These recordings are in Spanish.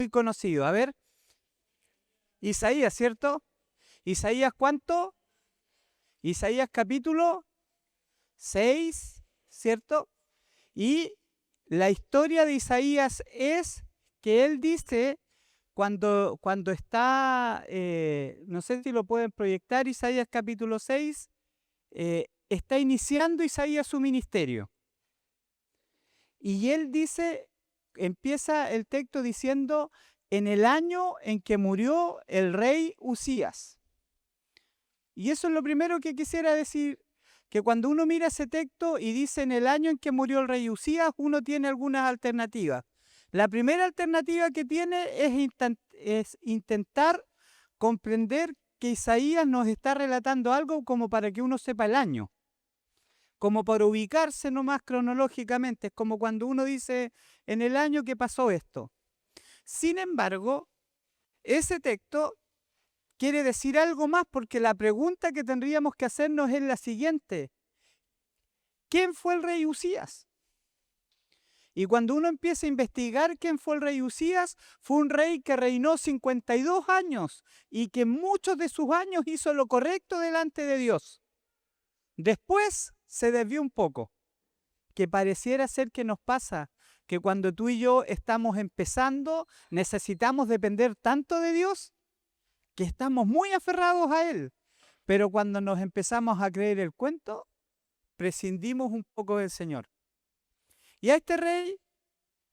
muy conocido. A ver, Isaías, ¿cierto? Isaías, ¿cuánto? Isaías capítulo 6, ¿cierto? Y la historia de Isaías es que él dice, cuando está, no sé si lo pueden proyectar, Isaías capítulo 6, está iniciando Isaías su ministerio. Y él dice, empieza el texto diciendo, en el año en que murió el rey Usías. Y eso es lo primero que quisiera decir, que cuando uno mira ese texto y dice en el año en que murió el rey Usías, uno tiene algunas alternativas. La primera alternativa que tiene es intentar comprender que Isaías nos está relatando algo como para que uno sepa el año, como para ubicarse nomás cronológicamente. Es como cuando uno dice en el año que pasó esto. Sin embargo, ese texto quiere decir algo más, porque la pregunta que tendríamos que hacernos es la siguiente: ¿quién fue el rey Usías? Y cuando uno empieza a investigar quién fue el rey Usías, fue un rey que reinó 52 años y que muchos de sus años hizo lo correcto delante de Dios. Después se desvió un poco, que pareciera ser que nos pasa, que cuando tú y yo estamos empezando, necesitamos depender tanto de Dios que estamos muy aferrados a Él. Pero cuando nos empezamos a creer el cuento, prescindimos un poco del Señor. Y a este rey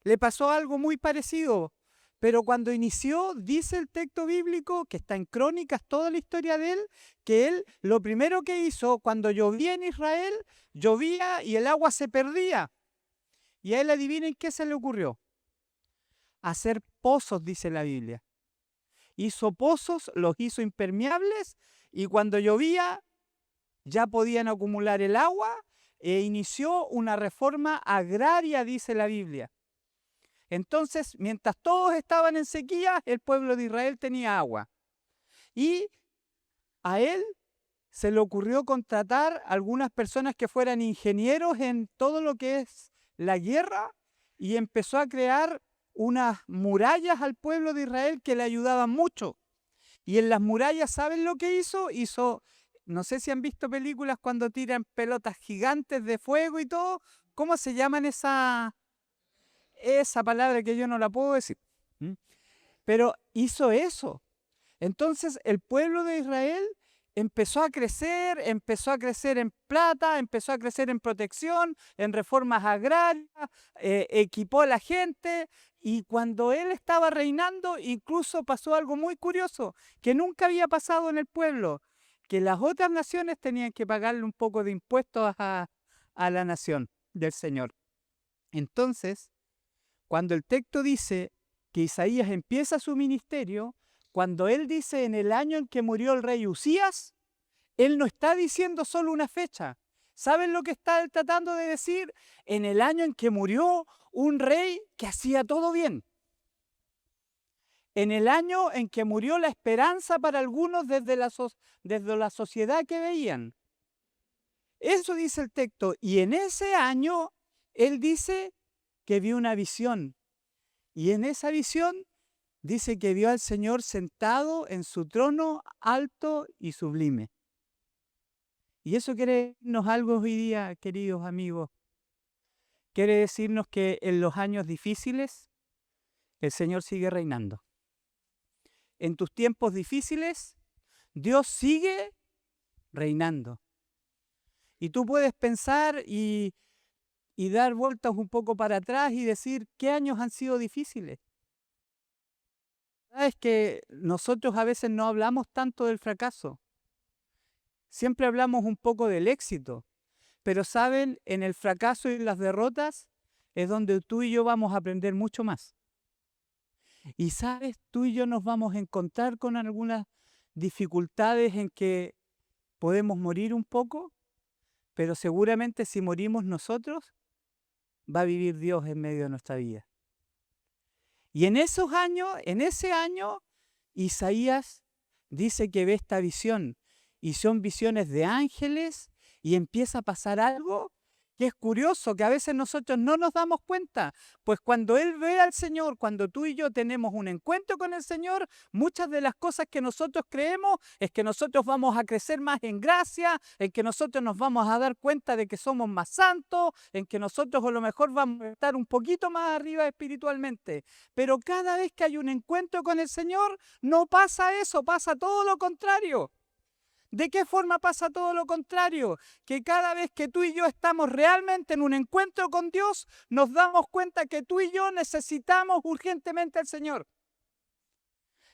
le pasó algo muy parecido, pero cuando inició, dice el texto bíblico, que está en Crónicas, toda la historia de él, que él lo primero que hizo cuando llovía en Israel, llovía y el agua se perdía. Y a él, adivinen qué se le ocurrió: hacer pozos, dice la Biblia. Hizo pozos, los hizo impermeables, y cuando llovía ya podían acumular el agua, e inició una reforma agraria, dice la Biblia. Entonces, mientras todos estaban en sequía, el pueblo de Israel tenía agua. Y a él se le ocurrió contratar algunas personas que fueran ingenieros en todo lo que es la guerra, y empezó a crear unas murallas al pueblo de Israel que le ayudaban mucho. Y en las murallas, ¿saben lo que hizo? No sé si han visto películas cuando tiran pelotas gigantes de fuego y todo. ¿Cómo se llaman esa palabra que yo no la puedo decir? Pero hizo eso. Entonces el pueblo de Israel empezó a crecer en plata, empezó a crecer en protección, en reformas agrarias, equipó a la gente. Y cuando él estaba reinando, incluso pasó algo muy curioso, que nunca había pasado en el pueblo, que las otras naciones tenían que pagarle un poco de impuestos a la nación del Señor. Entonces, cuando el texto dice que Isaías empieza su ministerio, cuando él dice en el año en que murió el rey Usías, él no está diciendo solo una fecha. ¿Saben lo que está él tratando de decir? En el año en que murió un rey que hacía todo bien. En el año en que murió la esperanza para algunos desde la sociedad que veían. Eso dice el texto. Y en ese año, él dice que vio una visión. Y en esa visión dice que vio al Señor sentado en su trono alto y sublime. Y eso quiere decirnos algo hoy día, queridos amigos. Quiere decirnos que en los años difíciles el Señor sigue reinando. En tus tiempos difíciles Dios sigue reinando. Y tú puedes pensar y dar vueltas un poco para atrás y decir, ¿qué años han sido difíciles? Es que nosotros a veces no hablamos tanto del fracaso. Siempre hablamos un poco del éxito. Pero saben, en el fracaso y las derrotas es donde tú y yo vamos a aprender mucho más. Y sabes, tú y yo nos vamos a encontrar con algunas dificultades en que podemos morir un poco, pero seguramente si morimos nosotros, va a vivir Dios en medio de nuestra vida. Y en ese año, Isaías dice que ve esta visión, y son visiones de ángeles, y empieza a pasar algo que es curioso, que a veces nosotros no nos damos cuenta, pues cuando Él ve al Señor, cuando tú y yo tenemos un encuentro con el Señor, muchas de las cosas que nosotros creemos es que nosotros vamos a crecer más en gracia, en que nosotros nos vamos a dar cuenta de que somos más santos, en que nosotros a lo mejor vamos a estar un poquito más arriba espiritualmente. Pero cada vez que hay un encuentro con el Señor, no pasa eso, pasa todo lo contrario. ¿De qué forma pasa todo lo contrario? Que cada vez que tú y yo estamos realmente en un encuentro con Dios, nos damos cuenta que tú y yo necesitamos urgentemente al Señor.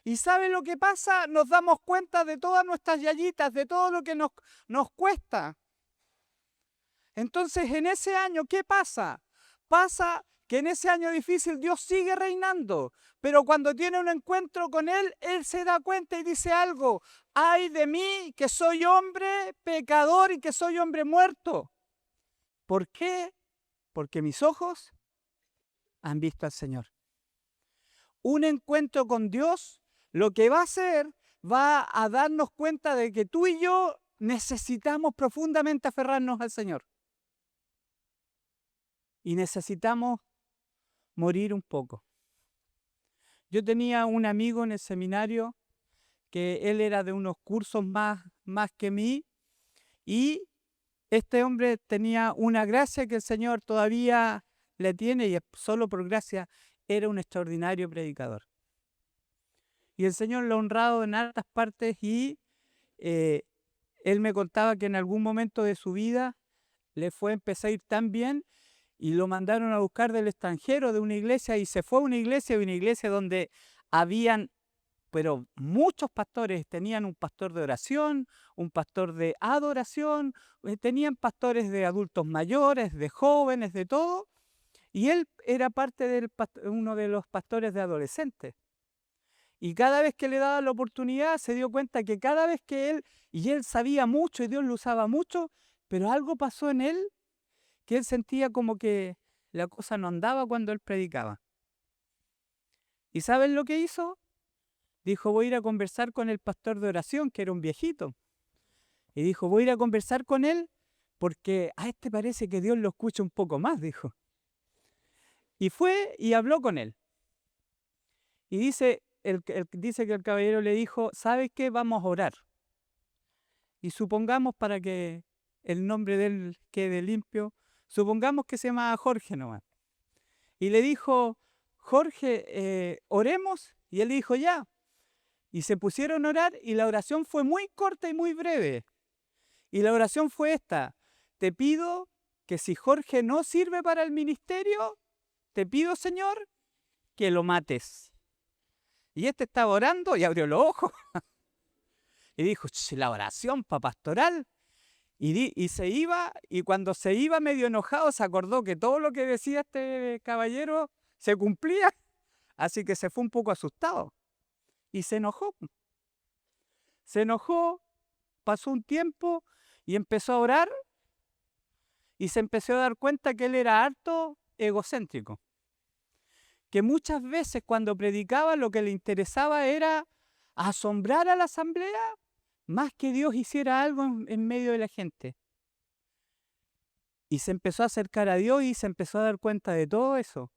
¿Y sabe lo que pasa? Nos damos cuenta de todas nuestras yayitas, de todo lo que nos cuesta. Entonces, en ese año, ¿qué pasa? Pasa que en ese año difícil Dios sigue reinando, pero cuando tiene un encuentro con Él, Él se da cuenta y dice algo: ay de mí, que soy hombre pecador y que soy hombre muerto. ¿Por qué? Porque mis ojos han visto al Señor. Un encuentro con Dios lo que va a hacer, va a darnos cuenta de que tú y yo necesitamos profundamente aferrarnos al Señor. Y necesitamos morir un poco. Yo tenía un amigo en el seminario que él era de unos cursos más que mí, y este hombre tenía una gracia que el Señor todavía le tiene, y solo por gracia era un extraordinario predicador. Y el Señor lo ha honrado en altas partes, y él me contaba que en algún momento de su vida le empezó a ir tan bien y lo mandaron a buscar del extranjero, de una iglesia, y se fue a una iglesia donde habían, pero muchos pastores. Tenían un pastor de oración, un pastor de adoración, tenían pastores de adultos mayores, de jóvenes, de todo, y él era parte de uno de los pastores de adolescentes. Y cada vez que le daba la oportunidad, se dio cuenta que cada vez que él sabía mucho y Dios lo usaba mucho, pero algo pasó en él, que él sentía como que la cosa no andaba cuando él predicaba. ¿Y saben lo que hizo? Dijo: voy a ir a conversar con el pastor de oración, que era un viejito. Y dijo: voy a ir a conversar con él porque a este parece que Dios lo escucha un poco más, dijo. Y fue y habló con él. Y dice que el caballero le dijo: ¿sabes qué? Vamos a orar. Y supongamos, para que el nombre de él quede limpio, supongamos que se llama Jorge nomás. Y le dijo: Jorge, oremos. Y él dijo: ya. Y se pusieron a orar, y la oración fue muy corta y muy breve. Y la oración fue esta: te pido que si Jorge no sirve para el ministerio, te pido, Señor, que lo mates. Y este estaba orando y abrió los ojos. Y dijo: la oración para pastoral. Y se iba, y cuando se iba medio enojado, se acordó que todo lo que decía este caballero se cumplía. Así que se fue un poco asustado. Y se enojó. Se enojó, pasó un tiempo y empezó a orar, y se empezó a dar cuenta que él era harto egocéntrico. Que muchas veces cuando predicaba lo que le interesaba era asombrar a la asamblea más que Dios hiciera algo en medio de la gente. Y se empezó a acercar a Dios y se empezó a dar cuenta de todo eso.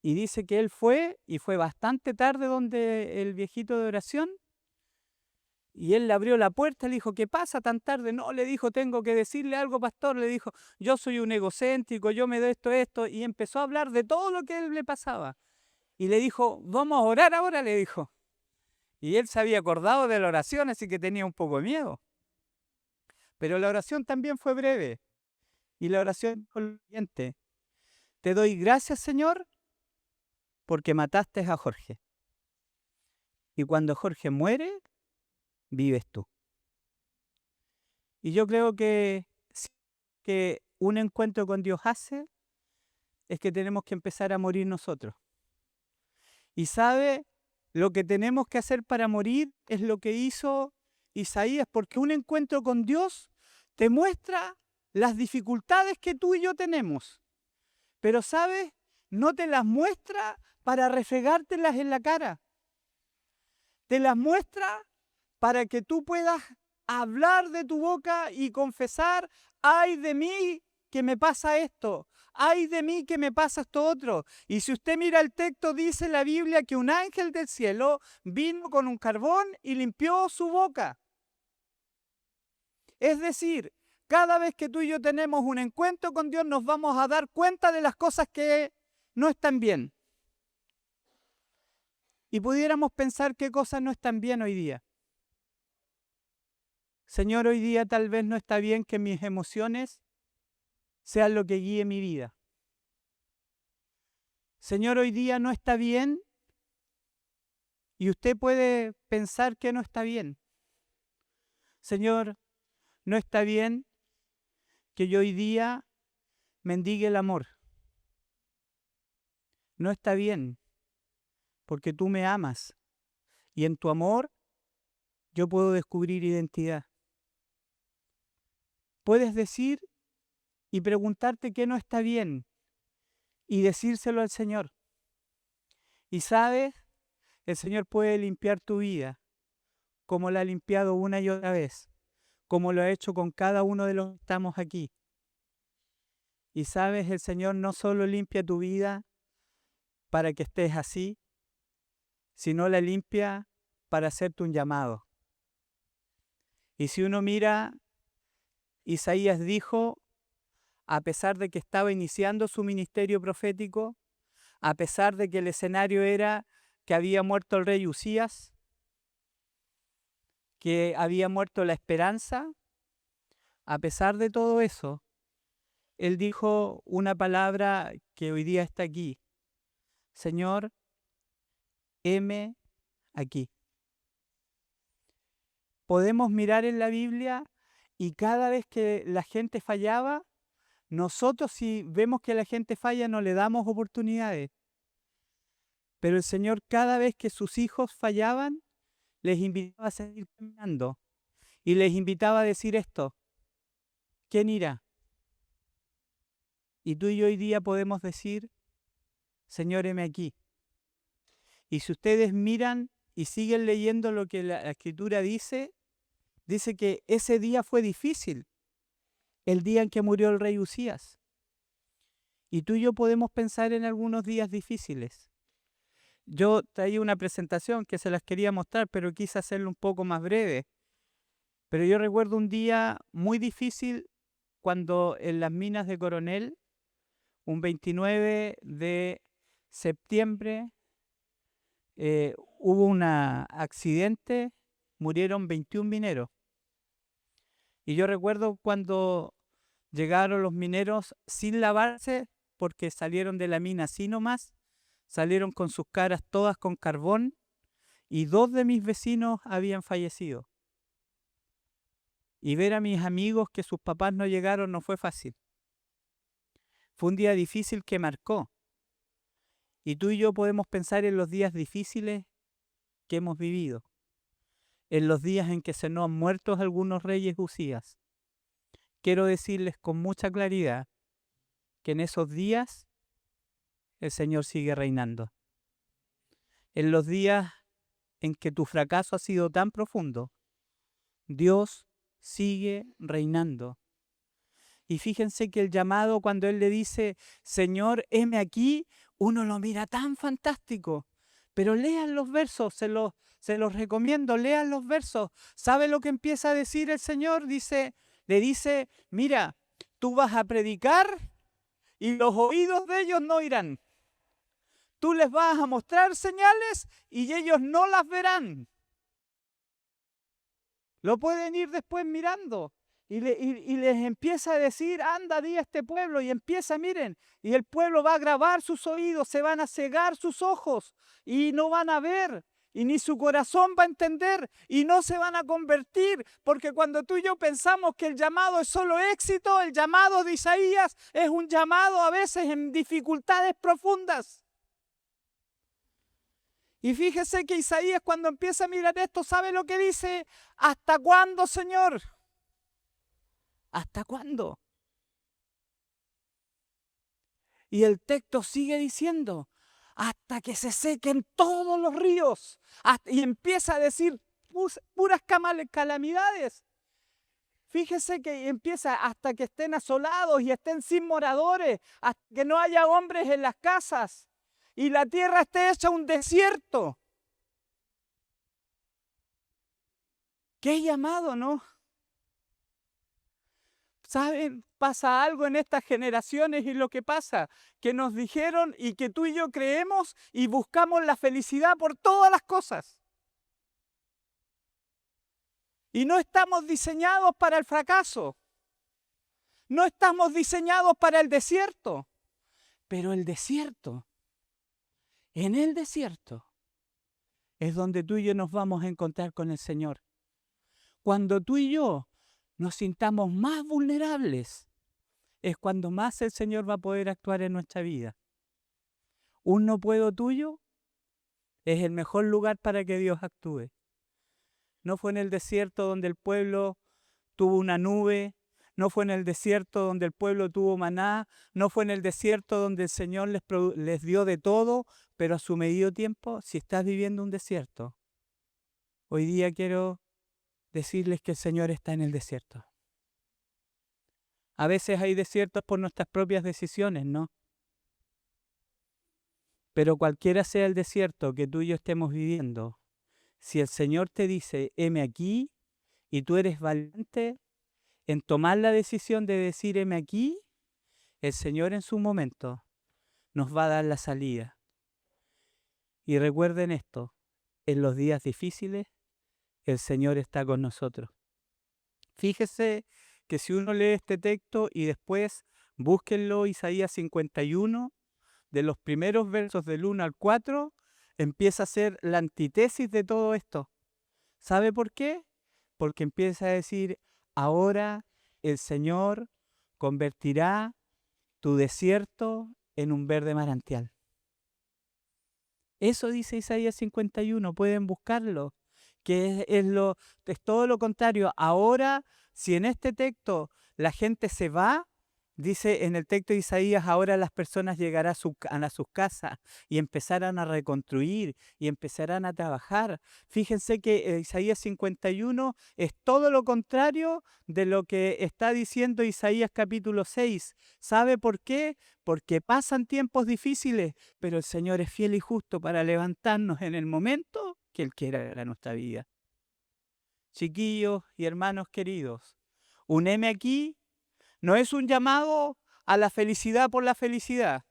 Y dice que él fue, y fue bastante tarde donde el viejito de oración, y él le abrió la puerta y le dijo: ¿qué pasa tan tarde? No, le dijo: tengo que decirle algo, pastor. Le dijo: yo soy un egocéntrico, yo me doy esto. Y empezó a hablar de todo lo que a él le pasaba. Y le dijo: vamos a orar ahora, le dijo. Y él se había acordado de la oración, así que tenía un poco de miedo. Pero la oración también fue breve. Y la oración fue lo siguiente: te doy gracias, Señor, porque mataste a Jorge. Y cuando Jorge muere, vives tú. Y yo creo que un encuentro con Dios hace es que tenemos que empezar a morir nosotros. Y sabe, lo que tenemos que hacer para morir es lo que hizo Isaías, porque un encuentro con Dios te muestra las dificultades que tú y yo tenemos. Pero ¿sabes? No te las muestra para refregártelas en la cara. Te las muestra para que tú puedas hablar de tu boca y confesar: ay de mí, que me pasa esto. Ay de mí que me pasa esto otro. Y si usted mira el texto, dice la Biblia que un ángel del cielo vino con un carbón y limpió su boca. Es decir, cada vez que tú y yo tenemos un encuentro con Dios, nos vamos a dar cuenta de las cosas que no están bien. Y pudiéramos pensar qué cosas no están bien hoy día. Señor, hoy día tal vez no está bien que mis emociones sean lo que guíe mi vida. Señor, hoy día no está bien y usted puede pensar que no está bien. Señor, no está bien que yo hoy día mendigue el amor. No está bien porque tú me amas y en tu amor yo puedo descubrir identidad. Puedes decir y preguntarte qué no está bien y decírselo al Señor. Y sabes, el Señor puede limpiar tu vida como la ha limpiado una y otra vez, como lo ha hecho con cada uno de los que estamos aquí. Y sabes, el Señor no solo limpia tu vida para que estés así, sino la limpia para hacerte un llamado. Y si uno mira, Isaías dijo, a pesar de que estaba iniciando su ministerio profético, a pesar de que el escenario era que había muerto el rey Usías, que había muerto la esperanza, a pesar de todo eso, él dijo una palabra que hoy día está aquí. Señor, heme aquí. Podemos mirar en la Biblia y cada vez que la gente fallaba, nosotros si vemos que la gente falla no le damos oportunidades. Pero el Señor cada vez que sus hijos fallaban, les invitaba a seguir caminando y les invitaba a decir esto: ¿quién irá? Y tú y yo hoy día podemos decir: Señor, heme aquí. Y si ustedes miran y siguen leyendo lo que la Escritura dice, dice que ese día fue difícil, el día en que murió el rey Usías. Y tú y yo podemos pensar en algunos días difíciles. Yo traía una presentación que se las quería mostrar, pero quise hacerlo un poco más breve. Pero yo recuerdo un día muy difícil cuando en las minas de Coronel, un 29 de septiembre, hubo un accidente, murieron 21 mineros. Y yo recuerdo cuando llegaron los mineros sin lavarse, porque salieron de la mina así nomás, salieron con sus caras todas con carbón, y 2 de mis vecinos habían fallecido. Y ver a mis amigos que sus papás no llegaron no fue fácil. Fue un día difícil que marcó. Y tú y yo podemos pensar en los días difíciles que hemos vivido, en los días en que se nos han muerto algunos reyes Usías. Quiero decirles con mucha claridad que en esos días el Señor sigue reinando. En los días en que tu fracaso ha sido tan profundo, Dios sigue reinando. Y fíjense que el llamado, cuando Él le dice, Señor, heme aquí, uno lo mira tan fantástico. Pero lean los versos, se los recomiendo, lean los versos. ¿Sabe lo que empieza a decir el Señor? Le dice, mira, tú vas a predicar y los oídos de ellos no oirán. Tú les vas a mostrar señales y ellos no las verán. Lo pueden ir después mirando. Y les empieza a decir, anda, di a este pueblo, y empieza, miren, y el pueblo va a grabar sus oídos, se van a cegar sus ojos, y no van a ver, y ni su corazón va a entender, y no se van a convertir, porque cuando tú y yo pensamos que el llamado es solo éxito, el llamado de Isaías es un llamado a veces en dificultades profundas. Y fíjese que Isaías cuando empieza a mirar esto, ¿sabe lo que dice? ¿Hasta cuándo, Señor? ¿Hasta cuándo? Y el texto sigue diciendo, hasta que se sequen todos los ríos. Y empieza a decir puras calamidades. Fíjese que empieza hasta que estén asolados y estén sin moradores, hasta que no haya hombres en las casas y la tierra esté hecha un desierto. ¿Qué llamado, no? ¿Saben? Pasa algo en estas generaciones y lo que pasa, que nos dijeron y que tú y yo creemos y buscamos la felicidad por todas las cosas. Y no estamos diseñados para el fracaso. No estamos diseñados para el desierto. Pero el desierto, en el desierto, es donde tú y yo nos vamos a encontrar con el Señor. Cuando tú y yo nos sintamos más vulnerables, es cuando más el Señor va a poder actuar en nuestra vida. Un no puedo tuyo es el mejor lugar para que Dios actúe. No fue en el desierto donde el pueblo tuvo una nube, no fue en el desierto donde el pueblo tuvo maná, no fue en el desierto donde el Señor les dio de todo, pero a su medido tiempo, si estás viviendo un desierto, hoy día quiero decirles que el Señor está en el desierto. A veces hay desiertos por nuestras propias decisiones, ¿no? Pero cualquiera sea el desierto que tú y yo estemos viviendo, si el Señor te dice, heme aquí, y tú eres valiente en tomar la decisión de decir, heme aquí, el Señor en su momento nos va a dar la salida. Y recuerden esto, en los días difíciles, el Señor está con nosotros. Fíjese que si uno lee este texto y después búsquenlo, Isaías 51, de los primeros versos del 1 al 4, empieza a ser la antítesis de todo esto. ¿Sabe por qué? Porque empieza a decir, ahora el Señor convertirá tu desierto en un verde manantial. Eso dice Isaías 51, pueden buscarlo, que es todo lo contrario. Ahora, si en este texto la gente se va, dice en el texto de Isaías, ahora las personas llegarán a sus casas y empezarán a reconstruir y empezarán a trabajar. Fíjense que Isaías 51 es todo lo contrario de lo que está diciendo Isaías capítulo 6. ¿Sabe por qué? Porque pasan tiempos difíciles, pero el Señor es fiel y justo para levantarnos en el momento que Él quiera en nuestra vida. Chiquillos y hermanos queridos, un heme aquí no es un llamado a la felicidad por la felicidad.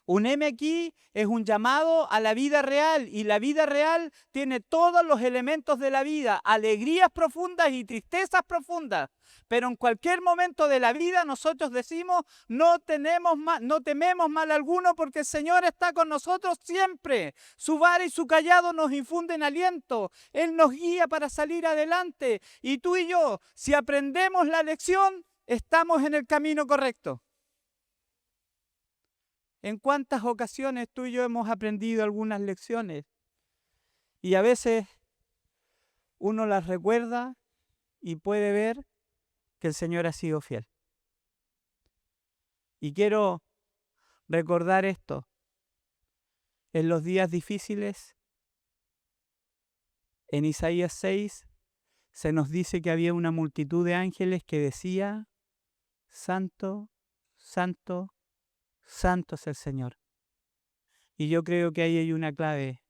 Un heme aquí es un llamado a la vida real, y la vida real tiene todos los elementos de la vida, alegrías profundas y tristezas profundas. Pero en cualquier momento de la vida nosotros decimos, no tememos mal alguno porque el Señor está con nosotros siempre. Su vara y su cayado nos infunden aliento. Él nos guía para salir adelante. Y tú y yo, si aprendemos la lección, estamos en el camino correcto. ¿En cuántas ocasiones tú y yo hemos aprendido algunas lecciones? Y a veces uno las recuerda y puede ver que el Señor ha sido fiel. Y quiero recordar esto. En los días difíciles, en Isaías 6, se nos dice que había una multitud de ángeles que decía, Santo, Santo, Santo es el Señor. Y yo creo que ahí hay una clave.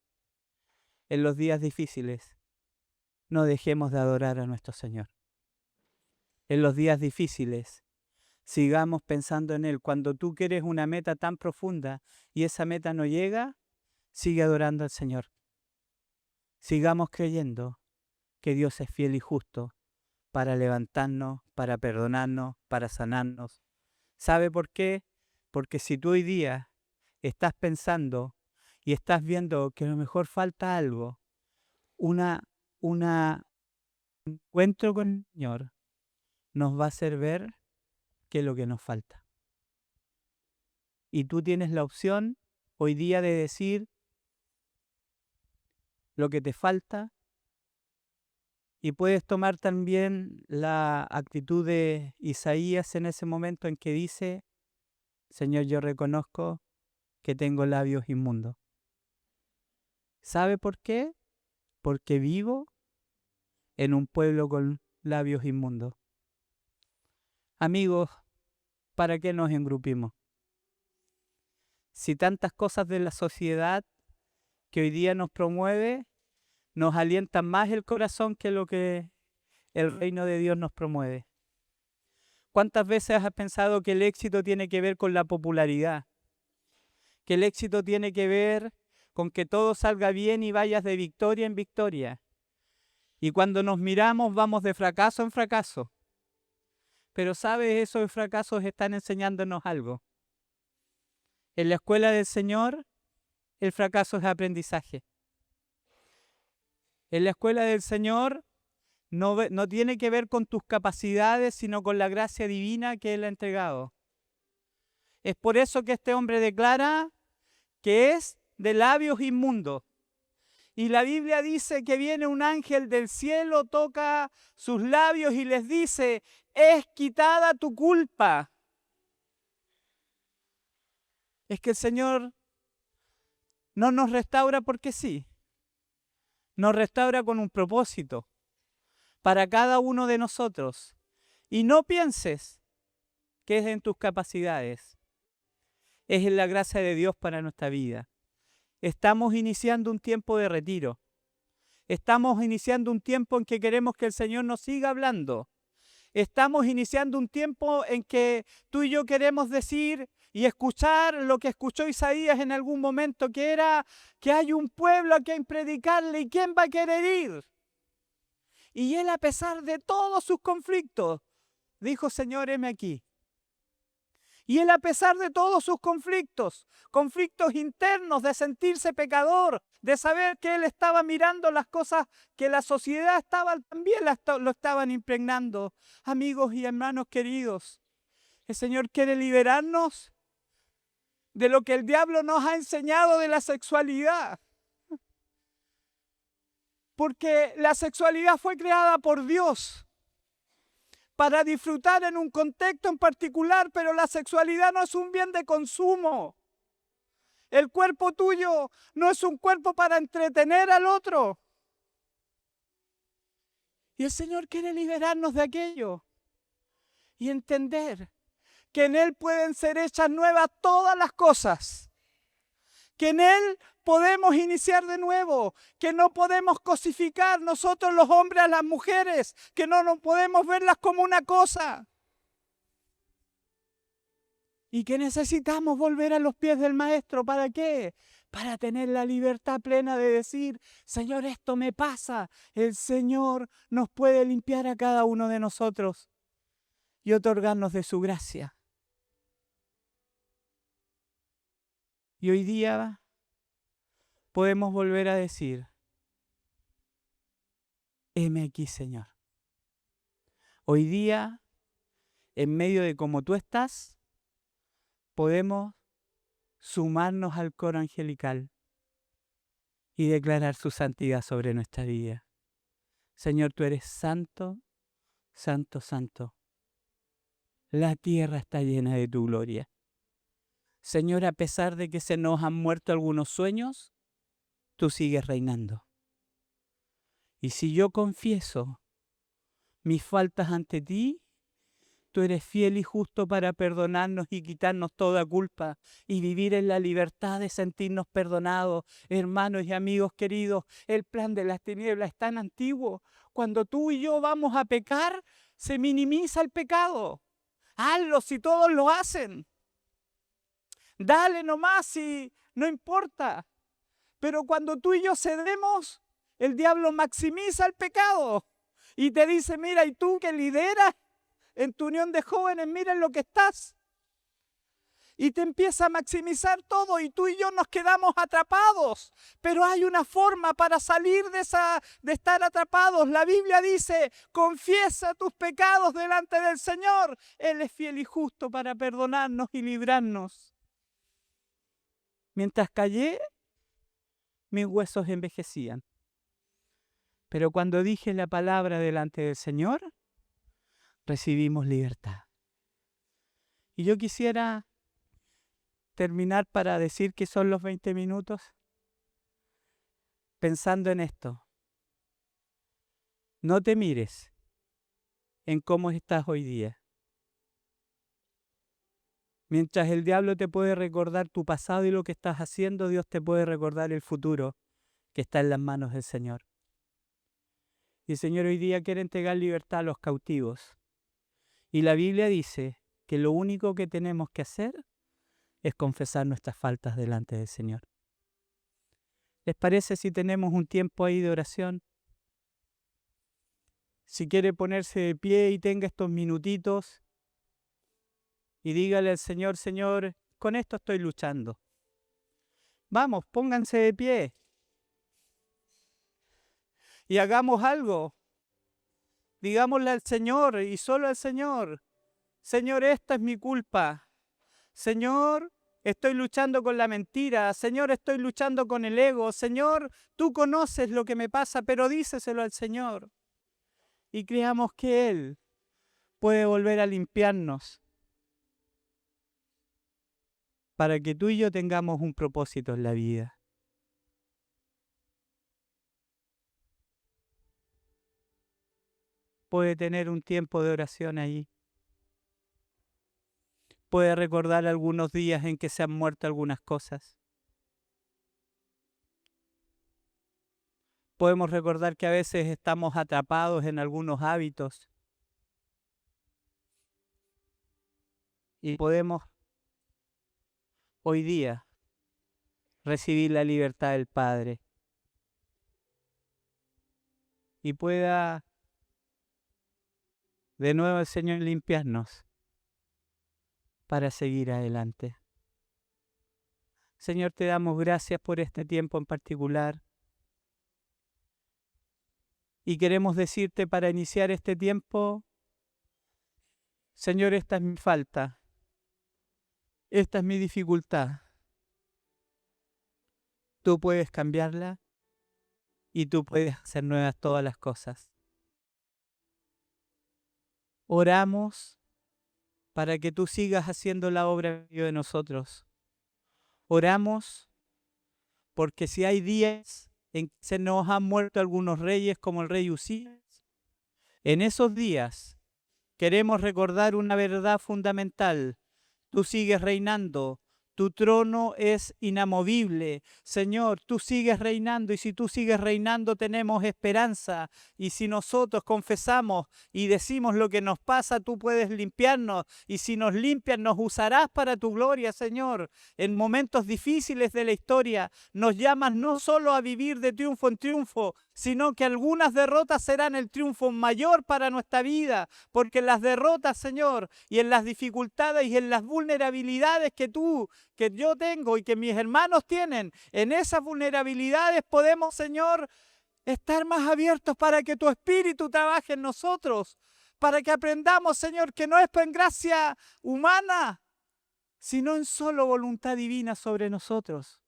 En los días difíciles, no dejemos de adorar a nuestro Señor. En los días difíciles, sigamos pensando en Él. Cuando tú quieres una meta tan profunda y esa meta no llega, sigue adorando al Señor. Sigamos creyendo que Dios es fiel y justo para levantarnos, para perdonarnos, para sanarnos. ¿Sabe por qué? Porque si tú hoy día estás pensando y estás viendo que a lo mejor falta algo, un encuentro con el Señor nos va a hacer ver qué es lo que nos falta. Y tú tienes la opción hoy día de decir lo que te falta, y puedes tomar también la actitud de Isaías en ese momento en que dice, Señor, yo reconozco que tengo labios inmundos. ¿Sabe por qué? Porque vivo en un pueblo con labios inmundos. Amigos, ¿para qué nos engrupimos? Si tantas cosas de la sociedad que hoy día nos promueve, nos alientan más el corazón que lo que el reino de Dios nos promueve. ¿Cuántas veces has pensado que el éxito tiene que ver con la popularidad? Que el éxito tiene que ver con que todo salga bien y vayas de victoria en victoria. Y cuando nos miramos vamos de fracaso en fracaso. Pero sabes, esos fracasos están enseñándonos algo. En la escuela del Señor, el fracaso es aprendizaje. En la escuela del Señor no tiene que ver con tus capacidades, sino con la gracia divina que Él ha entregado. Es por eso que este hombre declara que es de labios inmundos. Y la Biblia dice que viene un ángel del cielo, toca sus labios y les dice, es quitada tu culpa. Es que el Señor no nos restaura porque sí. Nos restaura con un propósito para cada uno de nosotros. Y no pienses que es en tus capacidades. Es en la gracia de Dios para nuestra vida. Estamos iniciando un tiempo de retiro. Estamos iniciando un tiempo en que queremos que el Señor nos siga hablando. Estamos iniciando un tiempo en que tú y yo queremos decir y escuchar lo que escuchó Isaías en algún momento, que era que hay un pueblo a quien predicarle y ¿quién va a querer ir? Y él, a pesar de todos sus conflictos, dijo, Señor, heme aquí. Y él, a pesar de todos sus conflictos internos, de sentirse pecador, de saber que él estaba mirando las cosas que la sociedad también lo estaban impregnando. Amigos y hermanos queridos, el Señor quiere liberarnos de lo que el diablo nos ha enseñado de la sexualidad. Porque la sexualidad fue creada por Dios para disfrutar en un contexto en particular, pero la sexualidad no es un bien de consumo. El cuerpo tuyo no es un cuerpo para entretener al otro. Y el Señor quiere liberarnos de aquello y entender que en Él pueden ser hechas nuevas todas las cosas, que en Él podemos iniciar de nuevo, que no podemos cosificar nosotros los hombres a las mujeres, que no nos podemos verlas como una cosa. Y que necesitamos volver a los pies del Maestro. ¿Para qué? Para tener la libertad plena de decir, Señor, esto me pasa. El Señor nos puede limpiar a cada uno de nosotros y otorgarnos de su gracia. Y hoy día podemos volver a decir, heme aquí, Señor. Hoy día, en medio de cómo tú estás, podemos sumarnos al coro angelical y declarar su santidad sobre nuestra vida. Señor, tú eres santo, santo, santo. La tierra está llena de tu gloria. Señor, a pesar de que se nos han muerto algunos sueños, tú sigues reinando. Y si yo confieso mis faltas ante ti, tú eres fiel y justo para perdonarnos y quitarnos toda culpa y vivir en la libertad de sentirnos perdonados. Hermanos y amigos queridos, el plan de las tinieblas es tan antiguo. Cuando tú y yo vamos a pecar, se minimiza el pecado. Hazlo si todos lo hacen. Dale nomás si no importa. Pero cuando tú y yo cedemos, el diablo maximiza el pecado y te dice, mira, y tú que lideras en tu unión de jóvenes, mira en lo que estás. Y te empieza a maximizar todo y tú y yo nos quedamos atrapados. Pero hay una forma para salir de estar atrapados. La Biblia dice, confiesa tus pecados delante del Señor. Él es fiel y justo para perdonarnos y librarnos. Mientras callé, mis huesos envejecían. Pero cuando dije la palabra delante del Señor, recibimos libertad. Y yo quisiera terminar para decir que son los 20 minutos pensando en esto. No te mires en cómo estás hoy día. Mientras el diablo te puede recordar tu pasado y lo que estás haciendo, Dios te puede recordar el futuro que está en las manos del Señor. Y el Señor hoy día quiere entregar libertad a los cautivos. Y la Biblia dice que lo único que tenemos que hacer es confesar nuestras faltas delante del Señor. ¿Les parece si tenemos un tiempo ahí de oración? Si quiere ponerse de pie y tenga estos minutitos y dígale al Señor, Señor, con esto estoy luchando. Vamos, pónganse de pie y hagamos algo. Digámosle al Señor y solo al Señor, Señor, esta es mi culpa. Señor, estoy luchando con la mentira. Señor, estoy luchando con el ego. Señor, tú conoces lo que me pasa, pero díceselo al Señor. Y creamos que Él puede volver a limpiarnos para que tú y yo tengamos un propósito en la vida. Puede tener un tiempo de oración ahí. Puede recordar algunos días en que se han muerto algunas cosas. Podemos recordar que a veces estamos atrapados en algunos hábitos y podemos hoy día recibir la libertad del Padre y pueda de nuevo el Señor limpiarnos para seguir adelante. Señor, te damos gracias por este tiempo en particular. Y queremos decirte para iniciar este tiempo, Señor, esta es mi falta, esta es mi dificultad. Tú puedes cambiarla y tú puedes hacer nuevas todas las cosas. Oramos para que tú sigas haciendo la obra en medio de nosotros. Oramos porque si hay días en que se nos han muerto algunos reyes como el rey Usías, en esos días queremos recordar una verdad fundamental. Tú sigues reinando. Tu trono es inamovible. Señor, tú sigues reinando y si tú sigues reinando tenemos esperanza. Y si nosotros confesamos y decimos lo que nos pasa, tú puedes limpiarnos. Y si nos limpias, nos usarás para tu gloria, Señor. En momentos difíciles de la historia, nos llamas no solo a vivir de triunfo en triunfo, sino que algunas derrotas serán el triunfo mayor para nuestra vida. Porque en las derrotas, Señor, y en las dificultades y en las vulnerabilidades que yo tengo y que mis hermanos tienen, en esas vulnerabilidades podemos, Señor, estar más abiertos para que tu Espíritu trabaje en nosotros, para que aprendamos, Señor, que no es en gracia humana, sino en solo voluntad divina sobre nosotros.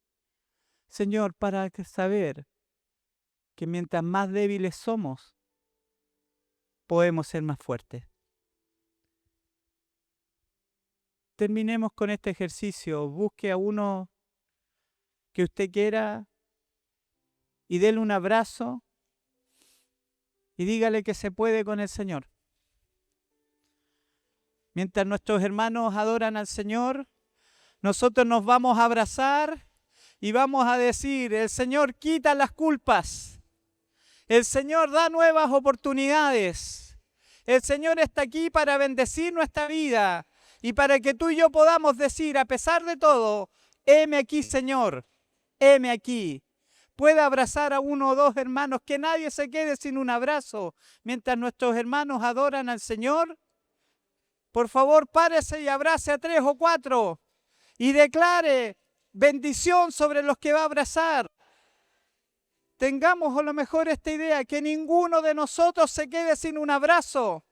Señor, para saber que mientras más débiles somos, podemos ser más fuertes. Terminemos con este ejercicio. Busque a uno que usted quiera y déle un abrazo y dígale que se puede con el Señor. Mientras nuestros hermanos adoran al Señor, nosotros nos vamos a abrazar y vamos a decir, el Señor quita las culpas. El Señor da nuevas oportunidades. El Señor está aquí para bendecir nuestra vida. Y para que tú y yo podamos decir, a pesar de todo, heme aquí, Señor, heme aquí. Puede abrazar a uno o dos hermanos, que nadie se quede sin un abrazo. Mientras nuestros hermanos adoran al Señor, por favor, párese y abrace a 3 o 4 y declare bendición sobre los que va a abrazar. Tengamos a lo mejor esta idea, que ninguno de nosotros se quede sin un abrazo.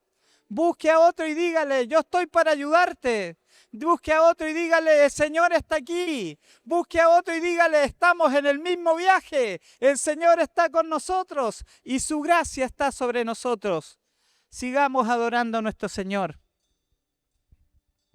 Busque a otro y dígale, yo estoy para ayudarte. Busque a otro y dígale, el Señor está aquí. Busque a otro y dígale, estamos en el mismo viaje. El Señor está con nosotros y su gracia está sobre nosotros. Sigamos adorando a nuestro Señor.